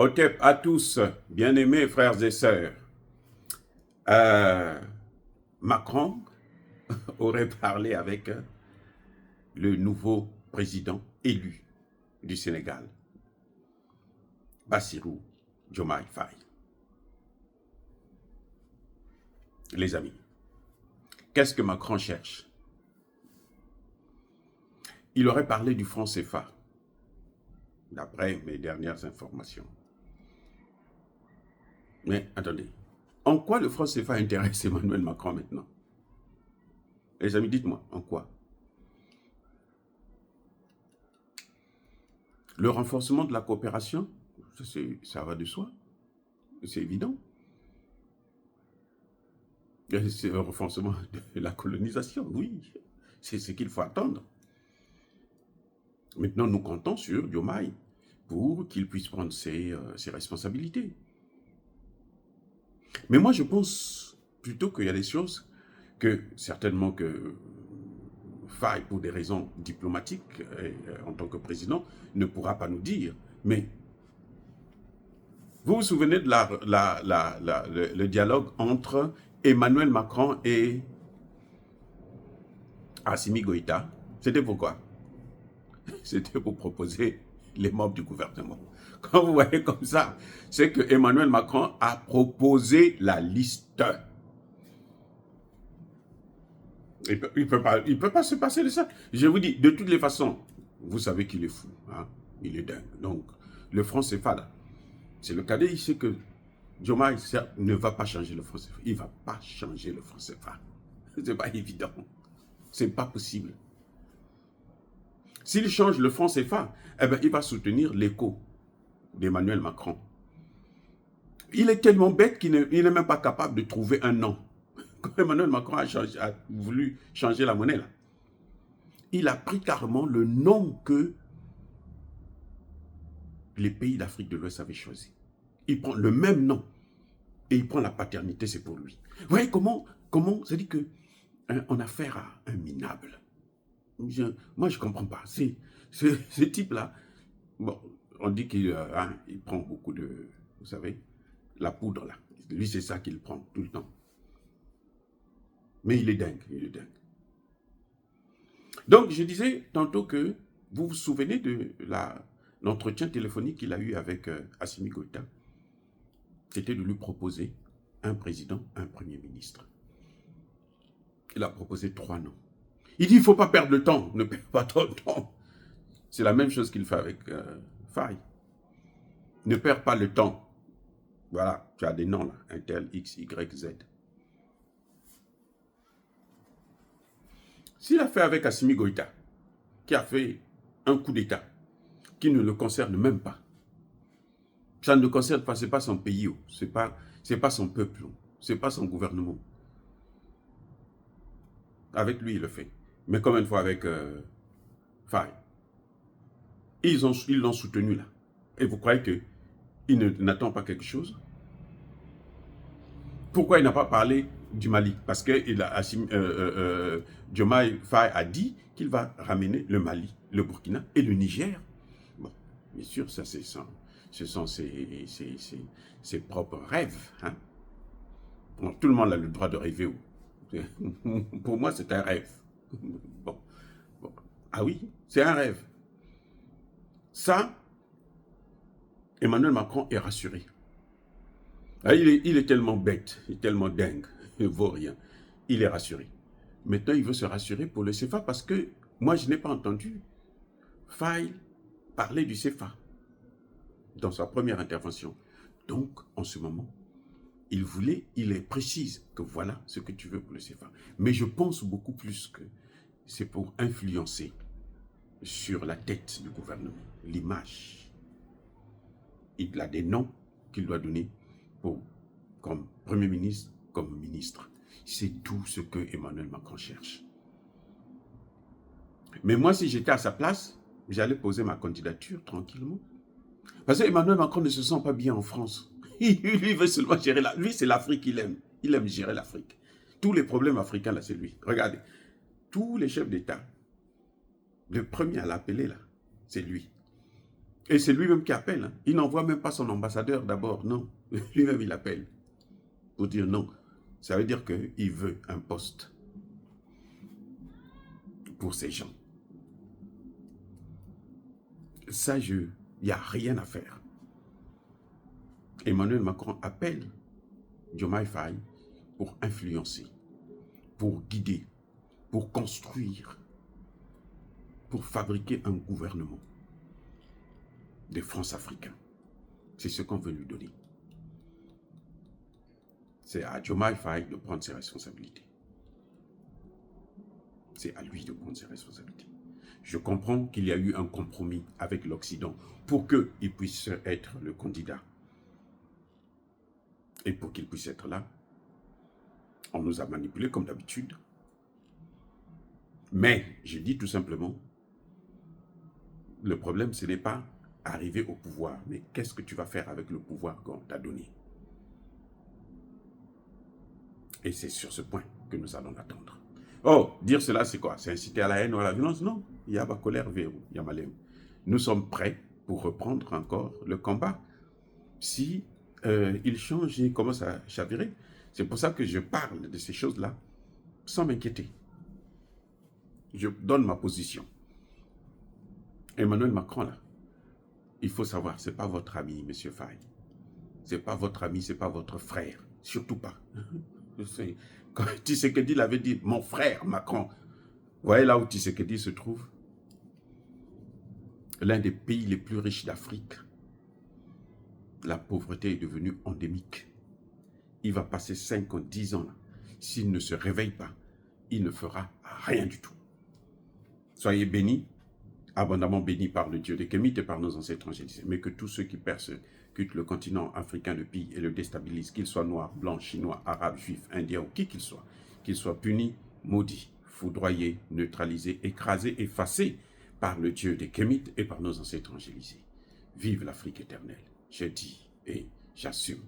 Otep à tous, bien-aimés frères et sœurs. Euh, Macron aurait parlé avec le nouveau président élu du Sénégal, Bassirou Diomaye Faye. Les amis, qu'est-ce que Macron cherche? Il aurait parlé du franc CFA, d'après mes dernières informations. Mais attendez, en quoi le franc CFA intéresse Emmanuel Macron maintenant? Les amis, dites-moi, en quoi? Le renforcement de la coopération, ça va de soi, c'est évident. C'est le renforcement de la colonisation, oui, c'est ce qu'il faut attendre. Maintenant, nous comptons sur Diomaye pour qu'il puisse prendre ses responsabilités. Mais moi, je pense plutôt qu'il y a des choses que, certainement que Faye, pour des raisons diplomatiques, en tant que président, ne pourra pas nous dire. Mais vous vous souvenez de le dialogue entre Emmanuel Macron et Assimi Goïta? C'était pourquoi? C'était pour proposer les membres du gouvernement. Quand vous voyez comme ça, c'est que Emmanuel Macron a proposé la liste. Il ne peut pas se passer de ça. Je vous dis, de toutes les façons, vous savez qu'il est fou. Hein? Il est dingue. Donc, le franc CFA, là, c'est le cadet, il sait que Diomaye ne va pas changer le franc CFA. Il ne va pas changer le franc CFA. Ce n'est pas évident. Ce n'est pas possible. S'il change le franc CFA, eh ben, il va soutenir l'écho d'Emmanuel Macron. Il est tellement bête qu'il n'est même pas capable de trouver un nom. Quand Emmanuel Macron a voulu changer la monnaie, là, il a pris carrément le nom que les pays d'Afrique de l'Ouest avaient choisi. Il prend le même nom et il prend la paternité, c'est pour lui. Vous voyez comment ça dit que on a affaire à un minable. Moi, je ne comprends pas. Ce type-là, bon, on dit qu'il il prend beaucoup de, vous savez, la poudre là. Lui, c'est ça qu'il prend tout le temps. Mais il est dingue, il est dingue. Donc, je disais tantôt que vous vous souvenez de l'entretien téléphonique qu'il a eu avec Assimi Goïta. C'était de lui proposer un président, un premier ministre. Il a proposé 3 noms. Il dit, il ne faut pas perdre le temps, ne perds pas trop de temps. C'est la même chose qu'il fait avec Faye. Ne perds pas le temps. Voilà, tu as des noms là, un tel X, Y, Z. S'il a fait avec Assimi Goïta, qui a fait un coup d'État, qui ne le concerne même pas, ça ne le concerne pas, ce n'est pas son pays, ce n'est pas son peuple, ce n'est pas son gouvernement. Avec lui, il le fait. Mais combien de fois avec Faye? Ils l'ont soutenu là. Et vous croyez qu'il n'attend pas quelque chose? Pourquoi il n'a pas parlé du Mali? Parce que Diomaye Faye a dit qu'il va ramener le Mali, le Burkina et le Niger. Bon, bien sûr, ça ce sont ses propres rêves. Hein? Bon, tout le monde a le droit de rêver. Pour moi, c'est un rêve. Bon. Ah oui, c'est un rêve. Ça, Emmanuel Macron est rassuré. Ah, il est tellement bête, il est tellement dingue, il ne vaut rien. Il est rassuré. Maintenant, il veut se rassurer pour le CFA parce que moi, je n'ai pas entendu Faye parler du CFA dans sa première intervention. Donc, en ce moment, il est précise que voilà ce que tu veux pour le CFA. Mais je pense beaucoup plus que c'est pour influencer sur la tête du gouvernement, l'image. Il a des noms qu'il doit donner comme Premier ministre, comme ministre. C'est tout ce que Emmanuel Macron cherche. Mais moi, si j'étais à sa place, j'allais poser ma candidature tranquillement. Parce qu'Emmanuel Macron ne se sent pas bien en France. Lui veut seulement gérer lui, c'est l'Afrique qu'il aime. Il aime gérer l'Afrique. Tous les problèmes africains, là, c'est lui. Regardez, tous les chefs d'État, le premier à l'appeler, là, c'est lui. Et c'est lui-même qui appelle. Hein. Il n'envoie même pas son ambassadeur d'abord, non. Lui-même, il appelle pour dire non. Ça veut dire qu'il veut un poste pour ces gens. Ça, il n'y a rien à faire. Emmanuel Macron appelle Diomaye Faye pour influencer, pour guider, pour construire, pour fabriquer un gouvernement des France-Africains. C'est ce qu'on veut lui donner. C'est à Diomaye Faye de prendre ses responsabilités. C'est à lui de prendre ses responsabilités. Je comprends qu'il y a eu un compromis avec l'Occident pour qu'il puisse être le candidat. Et pour qu'il puisse être là, on nous a manipulés comme d'habitude. Mais, je dis tout simplement, le problème, ce n'est pas arriver au pouvoir, mais qu'est-ce que tu vas faire avec le pouvoir qu'on t'a donné? Et c'est sur ce point que nous allons attendre. Oh, dire cela, c'est quoi? C'est inciter à la haine ou à la violence? Non. Il y a ma colère, verrou, il y a ma lèvre. Nous sommes prêts pour reprendre encore le combat. Si il change et commence à chavirer, c'est pour ça que je parle de ces choses-là sans m'inquiéter. Je donne ma position. Emmanuel Macron, là, il faut savoir, ce n'est pas votre ami, M. Faye. Ce n'est pas votre ami, ce n'est pas votre frère. Surtout pas. Quand Tshisekedi l'avait dit, mon frère Macron, vous voyez là où Tshisekedi se trouve? L'un des pays les plus riches d'Afrique. La pauvreté est devenue endémique. Il va passer 5 ans, 10 ans là. S'il ne se réveille pas, il ne fera rien du tout. Soyez bénis, abondamment bénis par le Dieu des Kémites et par nos ancêtres angélisés. Mais que tous ceux qui persécutent le continent africain de pillent et le déstabilisent, qu'ils soient noirs, blancs, chinois, arabes, juifs, indiens ou qui qu'ils soient punis, maudits, foudroyés, neutralisés, écrasés, effacés par le Dieu des Kémites et par nos ancêtres angélisés. Vive l'Afrique éternelle. Je dis et j'assume.